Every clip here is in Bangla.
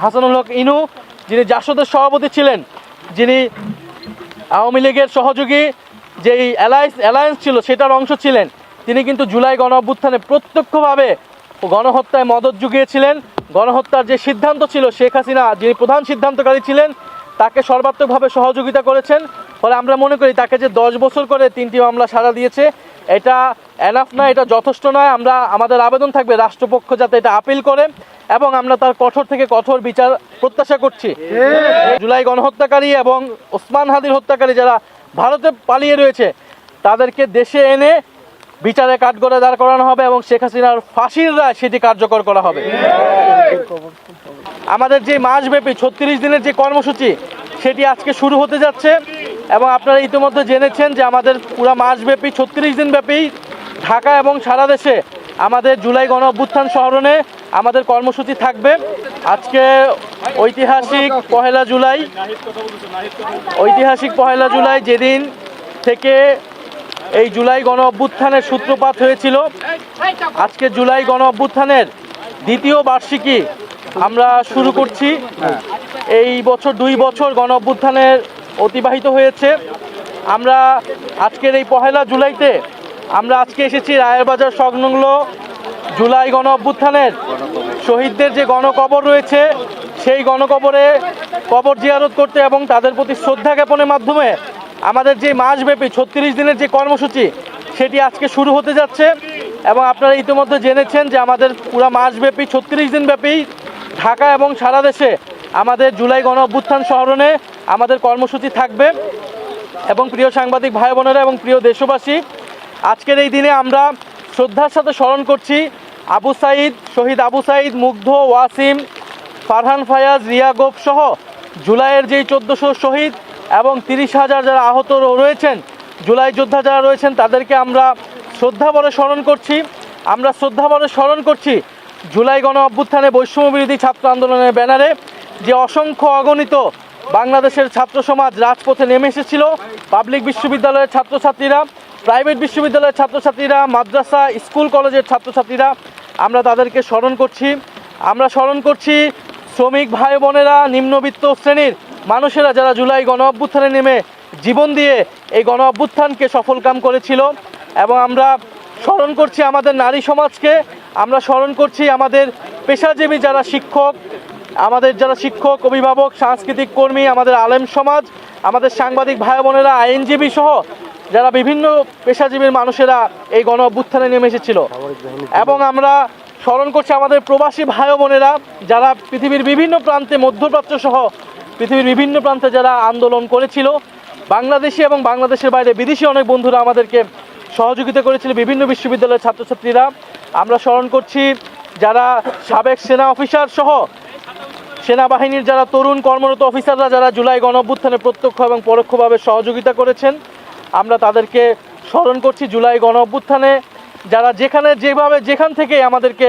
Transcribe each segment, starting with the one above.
হাসানুল হক ইনু, যিনি জাসদের সভাপতি ছিলেন, যিনি আওয়ামী লীগের সহযোগী যেই অ্যালায়েন্স ছিল সেটার অংশ ছিলেন, তিনি কিন্তু জুলাই গণ অভ্যুত্থানে প্রত্যক্ষভাবে গণহত্যায় মদত জুগিয়েছিলেন। গণহত্যার যে সিদ্ধান্ত ছিল, শেখ হাসিনা যিনি প্রধান সিদ্ধান্তকারী ছিলেন, তাকে সর্বাত্মকভাবে সহযোগিতা করেছেন। ফলে আমরা মনে করি তাকে যে 10 বছর করে 3টি মামলা সাজা দিয়েছে, এটা এনাফ নয়, এটা যথেষ্ট নয়। আমাদের আবেদন থাকবে রাষ্ট্রপক্ষ যাতে এটা আপিল করে এবং আমরা তার কঠোর থেকে কঠোর বিচার প্রত্যাশা করছি। জুলাই গণহত্যাকারী এবং ওসমান হাদির হত্যাকারী যারা ভারতে পালিয়ে রয়েছে, তাদেরকে দেশে এনে বিচারে কাঠগড়ায় দাঁড় করানো হবে এবং শেখ হাসিনার ফাঁসির রায় সেটি কার্যকর করা হবে। আমাদের যে মাসব্যাপী 36 দিনের যে কর্মসূচি, সেটি আজকে শুরু হতে যাচ্ছে এবং আপনারা ইতিমধ্যে জেনেছেন যে আমাদের পুরো মাসব্যাপী 36 দিন ব্যাপী ঢাকা এবং সারা দেশে আমাদের জুলাই গণ অভ্যুত্থান স্মরণে আমাদের কর্মসূচি থাকবে। আজকে ঐতিহাসিক পহেলা জুলাই যেদিন থেকে এই জুলাই গণ অভ্যুত্থানের সূত্রপাত হয়েছিল, আজকে জুলাই গণ অভ্যুত্থানের দ্বিতীয় বার্ষিকী আমরা শুরু করছি। এই বছর 2 বছর গণ অভ্যুত্থানের অতিবাহিত হয়েছে। আমরা আজকের এই পহেলা জুলাইতে আমরা আজকে এসেছি রায়েরবাজার সংলগ্ন জুলাই গণ অভ্যুত্থানের শহীদদের যে গণকবর রয়েছে, সেই গণকবরে কবর জিয়ারত করতে এবং তাদের প্রতি শ্রদ্ধা জ্ঞাপনের মাধ্যমে আমাদের যে মাসব্যাপী 36 দিনের যে কর্মসূচি, সেটি আজকে শুরু হতে যাচ্ছে এবং আপনারা ইতিমধ্যে জেনেছেন যে আমাদের পুরো মাসব্যাপী 36 দিন ব্যাপী ঢাকা এবং সারা দেশে আমাদের জুলাই গণ অভ্যুত্থান স্মরণে আমাদের কর্মসূচি থাকবে। এবং প্রিয় সাংবাদিক ভাই বোনেরা এবং প্রিয় দেশবাসী, আজকের এই দিনে আমরা শ্রদ্ধার সাথে স্মরণ করছি শহীদ আবু সাঈদ, মুগ্ধ, ওয়াসিম, ফারহান ফায়াজ, রিয়া গোপ সহ জুলাইয়ের যেই 1400 শহীদ এবং 30,000 যারা আহত রয়েছেন, জুলাই যোদ্ধা যারা রয়েছেন, তাদেরকে আমরা শ্রদ্ধাভরে স্মরণ করছি। আমরা শ্রদ্ধাভরে স্মরণ করছি জুলাই গণ অভ্যুত্থানে বৈষম্য বিরোধী ছাত্র আন্দোলনের ব্যানারে যে অসংখ্য অগণিত বাংলাদেশের ছাত্র সমাজ রাজপথে নেমে এসেছিল। পাবলিক বিশ্ববিদ্যালয়ের ছাত্রছাত্রীরা, প্রাইভেট বিশ্ববিদ্যালয়ের ছাত্রছাত্রীরা, মাদ্রাসা, স্কুল কলেজের ছাত্রছাত্রীরা, আমরা তাদেরকে স্মরণ করছি। আমরা স্মরণ করছি শ্রমিক ভাই বোনেরা, নিম্নবিত্ত শ্রেণীর মানুষেরা যারা জুলাই গণ অভ্যুত্থানে নেমে জীবন দিয়ে এই গণ অভ্যুত্থানকে সফলকাম করেছিল। এবং আমরা স্মরণ করছি আমাদের নারী সমাজকে, আমরা স্মরণ করছি আমাদের পেশাজীবী যারা শিক্ষক, অভিভাবক, সাংস্কৃতিক কর্মী, আমাদের আলেম সমাজ, আমাদের সাংবাদিক ভাই বোনেরা, আইনজীবী সহ যারা বিভিন্ন পেশাজীবীর মানুষেরা এই গণ অভ্যুত্থানে নেমে এসেছিল। এবং আমরা স্মরণ করছি আমাদের প্রবাসী ভাই বোনেরা যারা পৃথিবীর বিভিন্ন প্রান্তে, মধ্যপ্রাচ্য সহ পৃথিবীর বিভিন্ন প্রান্তে যারা আন্দোলন করেছিল। বাংলাদেশি এবং বাংলাদেশের বাইরে বিদেশি অনেক বন্ধুরা আমাদেরকে সহযোগিতা করেছিল, বিভিন্ন বিশ্ববিদ্যালয়ের ছাত্রছাত্রীরা। আমরা স্মরণ করছি যারা সাবেক সেনা অফিসার সহ সেনাবাহিনীর যারা তরুণ কর্মরত অফিসাররা যারা জুলাই গণ অভ্যুত্থানে প্রত্যক্ষ এবং পরোক্ষভাবে সহযোগিতা করেছেন, আমরা তাদেরকে স্মরণ করছি। জুলাই গণ অভ্যুত্থানে যারা যেখান থেকে আমাদেরকে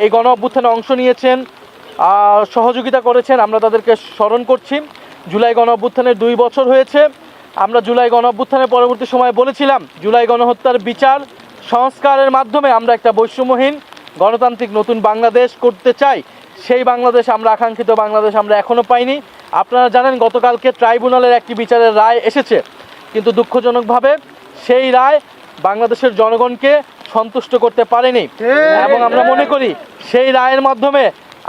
এই গণ অভ্যুত্থানে অংশ নিয়েছেন, সহযোগিতা করেছেন, আমরা তাদেরকে স্মরণ করছি। জুলাই গণ অভ্যুত্থানের 2 বছর হয়েছে। আমরা জুলাই গণ অভ্যুত্থানের পরবর্তী সময়ে বলেছিলাম জুলাই গণহত্যার বিচার সংস্কারের মাধ্যমে আমরা একটা বৈষম্যহীন গণতান্ত্রিক নতুন বাংলাদেশ করতে চাই। সেই বাংলাদেশ, আমরা আকাঙ্ক্ষিত বাংলাদেশ আমরা এখনও পাইনি। আপনারা জানেন গতকালকে ট্রাইব্যুনালের একটি বিচারের রায় এসেছে, কিন্তু দুঃখজনকভাবে সেই রায় বাংলাদেশের জনগণকে সন্তুষ্ট করতে পারেনি। এবং আমরা মনে করি সেই রায়ের মাধ্যমে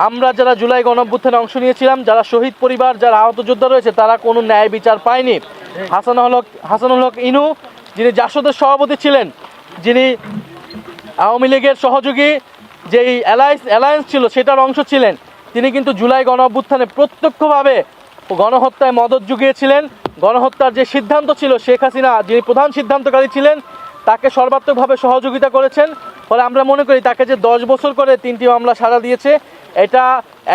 আমরা যারা জুলাই গণ অভ্যুত্থানে অংশ নিয়েছিলাম, যারা শহীদ পরিবার, যারা আহত যোদ্ধা রয়েছে, তারা কোনো ন্যায় বিচার পায়নি। হাসানুল হক ইনু, যিনি জাসদের সভাপতি ছিলেন, যিনি আওয়ামী লীগের সহযোগী যেই অ্যালায়েন্স ছিল সেটার অংশ ছিলেন, তিনি কিন্তু জুলাই গণ অভ্যুত্থানে প্রত্যক্ষভাবে গণহত্যায় মদত জুগিয়েছিলেন। গণহত্যার যে সিদ্ধান্ত ছিল, শেখ হাসিনা যিনি প্রধান সিদ্ধান্তকারী ছিলেন, তাকে সর্বাত্মকভাবে সহযোগিতা করেছেন। ফলে আমরা মনে করি তাকে যে 10 বছর করে 3টি মামলা সাজা দিয়েছে, এটা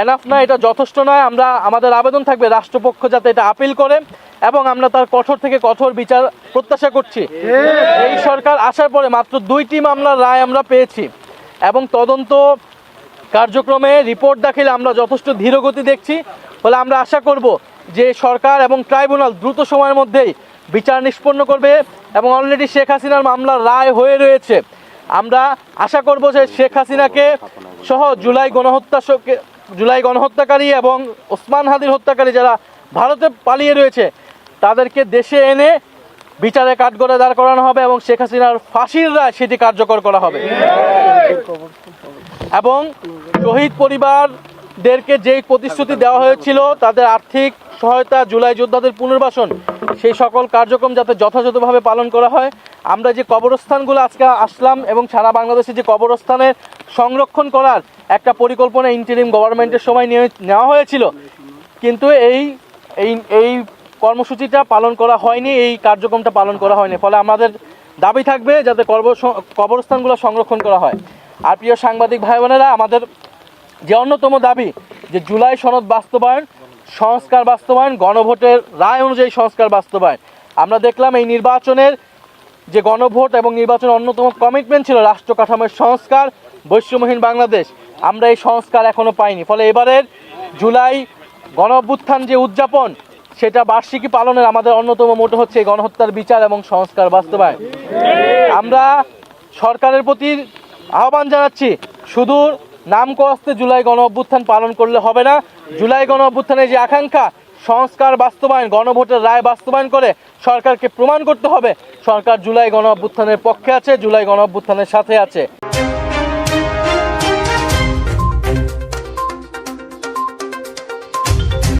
এনাফ নয়, এটা যথেষ্ট নয়। আমাদের আবেদন থাকবে রাষ্ট্রপক্ষ যাতে এটা আপিল করে এবং আমরা তার কঠোর থেকে কঠোর বিচার প্রত্যাশা করছি। এই সরকার আসার পরে মাত্র 2টি মামলার রায় আমরা পেয়েছি এবং তদন্ত কার্যক্রমে রিপোর্ট দাখিলে আমরা যথেষ্ট ধীরগতি দেখছি। ফলে আমরা আশা করব যে সরকার এবং ট্রাইব্যুনাল দ্রুত সময়ের মধ্যেই বিচার নিষ্পন্ন করবে এবং অলরেডি শেখ হাসিনার মামলার রায় হয়ে রয়েছে। আমরা আশা করব যে শেখ হাসিনাকে সহ জুলাই গণহত্যা জুলাই গণহত্যাকারী এবং ওসমান হাদির হত্যাকারী যারা ভারতে পালিয়ে রয়েছে তাদেরকে দেশে এনে বিচারে কাঠগড়ায় দাঁড় করানো হবে এবং শেখ হাসিনার ফাঁসির রায় সেটি কার্যকর করা হবে। এবং শহীদ পরিবারদেরকে যেই প্রতিশ্রুতি দেওয়া হয়েছিল তাদের আর্থিক সহায়তা, জুলাই যোদ্ধাদের পুনর্বাসন, সেই সকল কার্যক্রম যাতে যথাযথভাবে পালন করা হয়। আমরা যে কবরস্থানগুলো আজকে আসলাম এবং সারা বাংলাদেশে যে কবরস্থানের সংরক্ষণ করার একটা পরিকল্পনা ইন্টারিম গভর্নমেন্টের সময় নেওয়া হয়েছিল, কিন্তু এই কর্মসূচিটা পালন করা হয়নি, এই কার্যক্রমটা পালন করা হয়নি। ফলে আমাদের দাবি থাকবে যাতে কবরস্থানগুলো সংরক্ষণ করা হয়। আর প্রিয় সাংবাদিক ভাই বোনেরা, আমাদের যে অন্যতম দাবি যে জুলাই সনদ বাস্তবায়ন, সংস্কার বাস্তবায়ন, গণভোটের রায় অনুযায়ী সংস্কার বাস্তবায়ন। আমরা দেখলাম এই নির্বাচনের যে গণভোট এবং নির্বাচনের অন্যতম কমিটমেন্ট ছিল রাষ্ট্র কাঠামোর সংস্কার, বৈষম্যহীন বাংলাদেশ, আমরা এই সংস্কার এখনো পাইনি। ফলে এবারের জুলাই গণ অভ্যুত্থান যে উদযাপন, সেটা বার্ষিকী পালনের আমাদের অন্যতম মোটো হচ্ছে এই গণহত্যার বিচার এবং সংস্কার বাস্তবায়ন। আমরা সরকারের প্রতি আহ্বান জানাচ্ছি, শুধু নাম কস্তে জুলাই গণ অভ্যুত্থান পালন করলে হবে না। জুলাই গণ অভ্যুত্থানের যে আকাঙ্ক্ষা, সংস্কার বাস্তবায়ন, গণভোটের রায় বাস্তবায়ন করে সরকারকে প্রমাণ করতে হবে সরকার জুলাই গণ অভ্যুত্থানের পক্ষে আছে, জুলাই গণ অভ্যুত্থানের সাথে আছে।